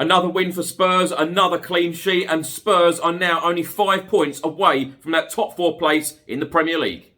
Another win for Spurs, another clean sheet, and Spurs are now only 5 points away from that top 4 place in the Premier League.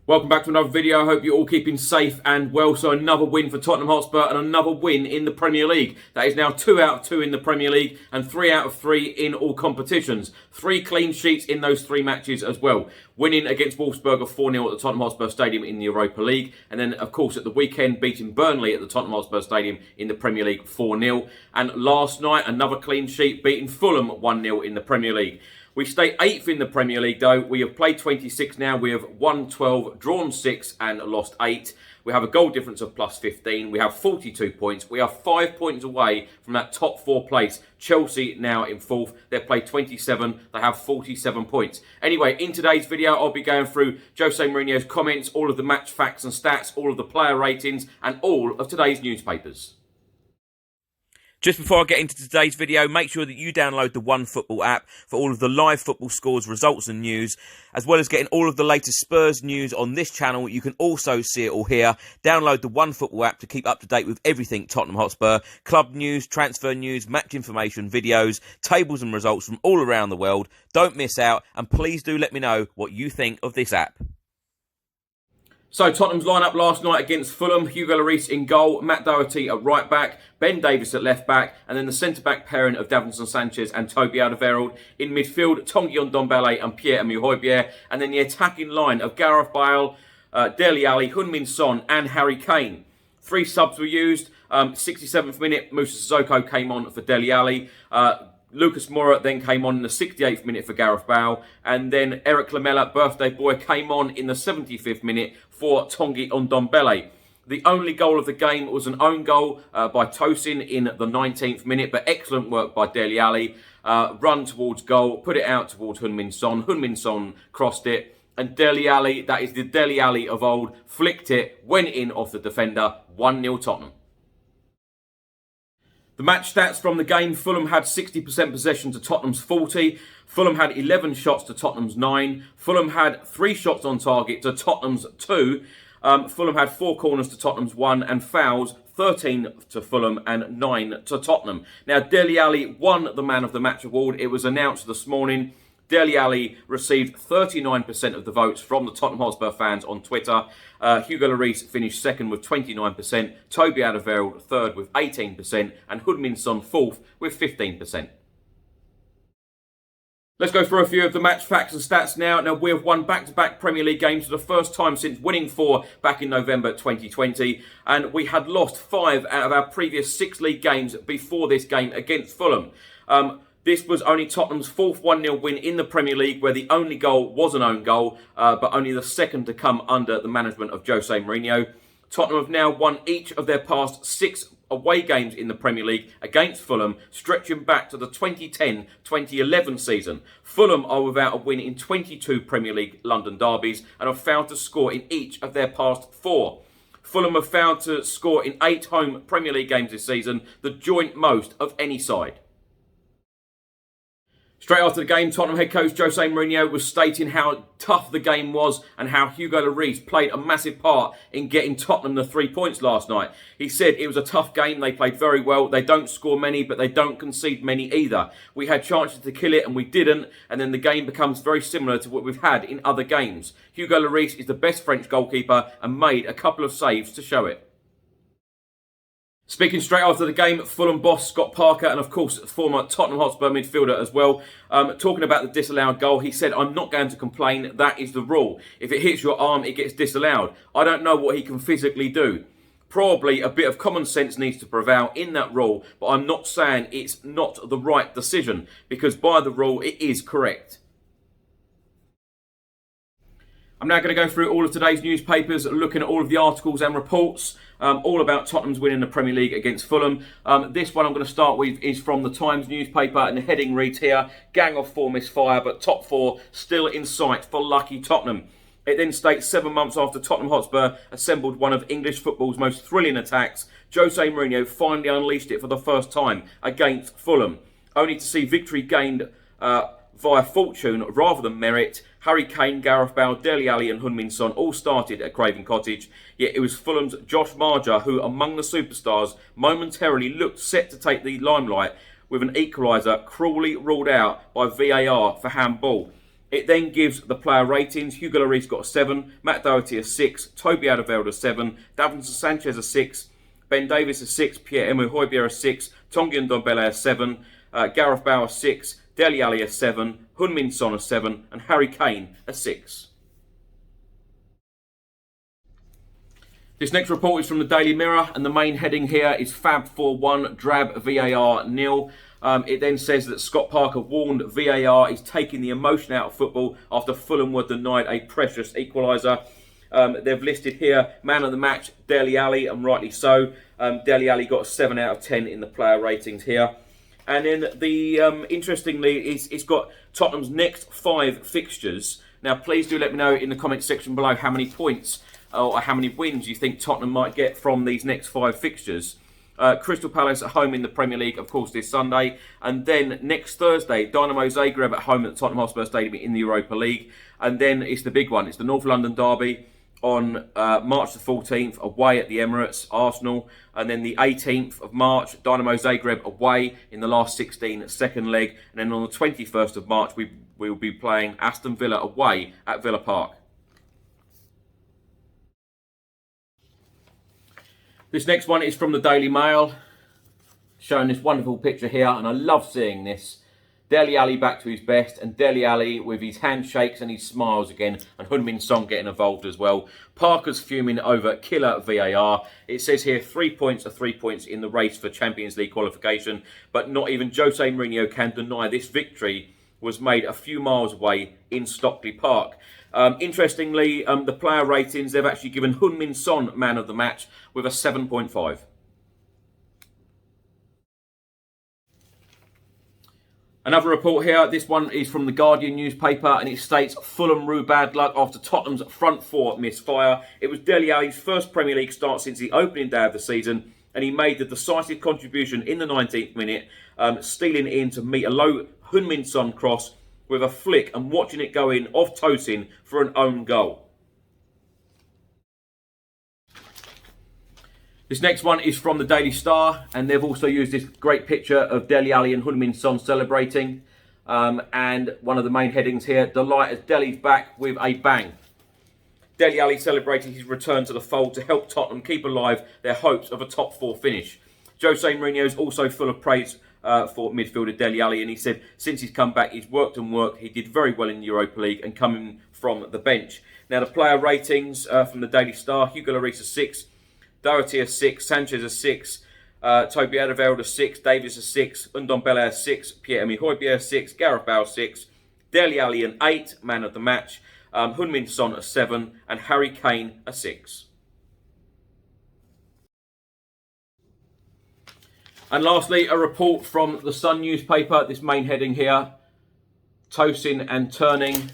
Welcome back to another video. I hope you're all keeping safe and well. So another win for Tottenham Hotspur and another win in the Premier League. That is now 2 out of 2 in the Premier League and 3 out of 3 in all competitions. 3 clean sheets in those 3 matches as well. Winning against Wolfsburg 4-0 at the Tottenham Hotspur Stadium in the Europa League. And then, of course, at the weekend, beating Burnley at the Tottenham Hotspur Stadium in the Premier League 4-0. And last night, another clean sheet, beating Fulham 1-0 in the Premier League. We stay 8th in the Premier League though. We have played 26 now. We have won 12, drawn 6 and lost 8. We have a goal difference of plus 15. We have 42 points. We are 5 points away from that top 4 place. Chelsea now in 4th. They've played 27. They have 47 points. Anyway, in today's video, I'll be going through Jose Mourinho's comments, all of the match facts and stats, all of the player ratings and all of today's newspapers. Just before I get into today's video, make sure that you download the OneFootball app for all of the live football scores, results and news, as well as getting all of the latest Spurs news on this channel. You can also see it all here. Download the OneFootball app to keep up to date with everything Tottenham Hotspur, club news, transfer news, match information, videos, tables and results from all around the world. Don't miss out, and please do let me know what you think of this app. So Tottenham's lineup last night against Fulham: Hugo Lloris in goal, Matt Doherty at right back, Ben Davies at left back, and then the centre-back pairing of Davinson Sanchez and Toby Alderweireld. In midfield, Tanguy Ndombele and Pierre-Emile Højbjerg, and then the attacking line of Gareth Bale, Dele Alli, Heung-min Son and Harry Kane. 3 subs were used. 67th minute, Moussa Sissoko came on for Dele Alli. Lucas Moura then came on in the 68th minute for Gareth Bale, and then Eric Lamela, birthday boy, came on in the 75th minute for Tanguy Ndombele. The only goal of the game was an own goal by Tosin in the 19th minute, but excellent work by Dele Alli. Run towards goal, put it out towards Heung-min Son. Heung-min Son crossed it, and Dele Alli, that is the Dele Alli of old, flicked it, went in off the defender, 1-0 Tottenham. The match stats from the game: Fulham had 60% possession to Tottenham's 40. Fulham had 11 shots to Tottenham's 9. Fulham had 3 shots on target to Tottenham's 2. Fulham had 4 corners to Tottenham's 1 and fouls, 13 to Fulham and 9 to Tottenham. Now, Dele Alli won the Man of the Match award. It was announced this morning. Dele Alli received 39% of the votes from the Tottenham Hotspur fans on Twitter. Hugo Lloris finished second with 29%, Toby Alderweireld third with 18%, and Heung-min Son fourth with 15%. Let's go through a few of the match facts and stats now. Now, we have won back-to-back Premier League games for the first time since winning 4 back in November 2020. And we had lost 5 out of our previous 6 league games before this game against Fulham. This was only Tottenham's 4th 1-0 win in the Premier League, where the only goal was an own goal, but only the second to come under the management of Jose Mourinho. Tottenham have now won each of their past 6 away games in the Premier League against Fulham, stretching back to the 2010-2011 season. Fulham are without a win in 22 Premier League London derbies and have failed to score in each of their past 4. Fulham have failed to score in 8 home Premier League games this season, the joint most of any side. Straight after the game, Tottenham head coach Jose Mourinho was stating how tough the game was and how Hugo Lloris played a massive part in getting Tottenham the 3 points last night. He said it was a tough game, they played very well, they don't score many, but they don't concede many either. We had chances to kill it and we didn't, and then the game becomes very similar to what we've had in other games. Hugo Lloris is the best French goalkeeper and made a couple of saves to show it. Speaking straight after the game, Fulham boss Scott Parker and, of course, former Tottenham Hotspur midfielder as well, talking about the disallowed goal, he said, "I'm not going to complain, that is the rule. If it hits your arm, it gets disallowed. I don't know what he can physically do. Probably a bit of common sense needs to prevail in that rule, but I'm not saying it's not the right decision, because by the rule, it is correct." I'm now going to go through all of today's newspapers, looking at all of the articles and reports, all about Tottenham's win in the Premier League against Fulham. This one I'm going to start with is from the Times newspaper, and the heading reads here, "Gang of four misfire, but top four still in sight for lucky Tottenham." It then states 7 months after Tottenham Hotspur assembled one of English football's most thrilling attacks, Jose Mourinho finally unleashed it for the first time against Fulham, only to see victory gained via fortune rather than merit. Harry Kane, Gareth Bale, Dele Alli and Heung-min Son all started at Craven Cottage, yet it was Fulham's Josh Marger who, among the superstars, momentarily looked set to take the limelight with an equaliser cruelly ruled out by VAR for handball. It then gives the player ratings. Hugo Lloris got a 7, Matt Doherty a 6, Toby Alderweireld a 7, Davinson Sanchez a 6, Ben Davies a 6, Pierre-Emile Højbjerg a 6, Tanguy Ndombele a 7, Gareth Bale a 6, Dele Alli a 7, Heung-min Son a 7 and Harry Kane a 6. This next report is from the Daily Mirror, and the main heading here is Fab 4-1, Drab VAR nil. It then says that Scott Parker warned VAR is taking the emotion out of football after Fulham were denied a precious equaliser. They've listed here man of the match Dele Alli, and rightly so. Dele Alli got a 7 out of 10 in the player ratings here. And then the interestingly, it's got Tottenham's next 5 fixtures. Now, please do let me know in the comments section below how many points or how many wins you think Tottenham might get from these next 5 fixtures. Crystal Palace at home in the Premier League, of course, this Sunday. And then next Thursday, Dynamo Zagreb at home at the Tottenham Hotspur Stadium in the Europa League. And then it's the big one. It's the North London Derby on March the 14th, away at the Emirates, Arsenal. And then the 18th of March, Dynamo Zagreb away in the last 16, second leg. And then on the 21st of March, we will be playing Aston Villa away at Villa Park. This next one is from the Daily Mail, showing this wonderful picture here, and I love seeing this. Dele Alli back to his best, and Dele Alli with his handshakes and his smiles again, and Heung-min Son getting involved as well. Parker's fuming over killer VAR. It says here 3 points are 3 points in the race for Champions League qualification, but not even Jose Mourinho can deny this victory was made a few miles away in Stockley Park. Interestingly, the player ratings, they've actually given Heung-min Son man of the match with a 7.5. Another report here, this one is from the Guardian newspaper, and it states Fulham rue bad luck after Tottenham's front four misfire. It was Dele Alli's first Premier League start since the opening day of the season, and he made the decisive contribution in the 19th minute, stealing in to meet a low Heung-min Son cross with a flick and watching it go in off Tosin for an own goal. This next one is from the Daily Star, and they've also used this great picture of Dele Alli and Heung-min Son celebrating. And one of the main headings here, delight as Dele's back with a bang. Dele Alli celebrating his return to the fold to help Tottenham keep alive their hopes of a top 4 finish. Jose Mourinho is also full of praise for midfielder Dele Alli, and he said since he's come back he's worked and worked. He did very well in the Europa League and coming from the bench. Now the player ratings from the Daily Star, Hugo Lloris a 6, Doherty a 6, Sanchez a 6, Toby Alderweireld a 6, Davies a 6, Ndombele a 6, Pierre-Emile Højbjerg a 6, Gareth Bale a 6, Dele Alli an 8, man of the match, Heung-min Son a 7 and Harry Kane a 6. And lastly, a report from the Sun newspaper, this main heading here, Tosin and turning,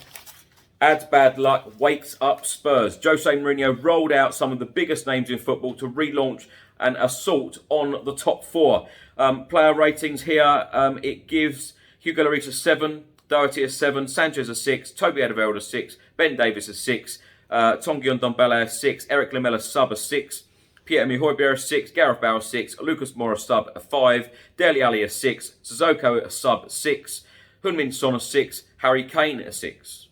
adds bad luck, wakes up Spurs. Jose Mourinho rolled out some of the biggest names in football to relaunch an assault on the top 4. Player ratings here, it gives Hugo Lloris a 7, Doherty a 7, Sanchez a 6, Toby Alderweireld a 6, Ben Davies a 6, Tanguy Ndombele a 6, Eric Lamela sub a 6, Pierre-Emile Højbjerg a 6, Gareth Bale a 6, Lucas Moura sub a 5, Dele Alli a 6, Sissoko a sub 6, Heung-min Son a 6, Harry Kane a 6.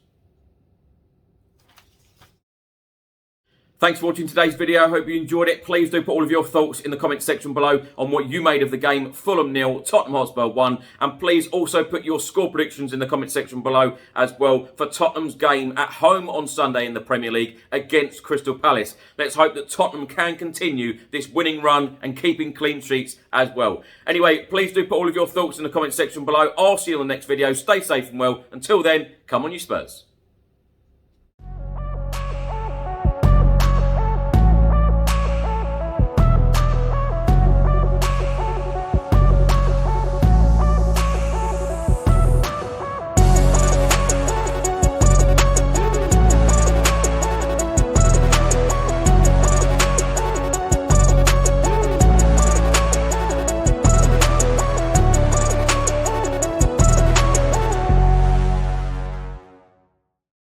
Thanks for watching today's video. I hope you enjoyed it. Please do put all of your thoughts in the comments section below on what you made of the game. Fulham 0, Tottenham Hotspur 1. And please also put your score predictions in the comment section below as well for Tottenham's game at home on Sunday in the Premier League against Crystal Palace. Let's hope that Tottenham can continue this winning run and keeping clean sheets as well. Anyway, please do put all of your thoughts in the comment section below. I'll see you on the next video. Stay safe and well. Until then, come on you Spurs.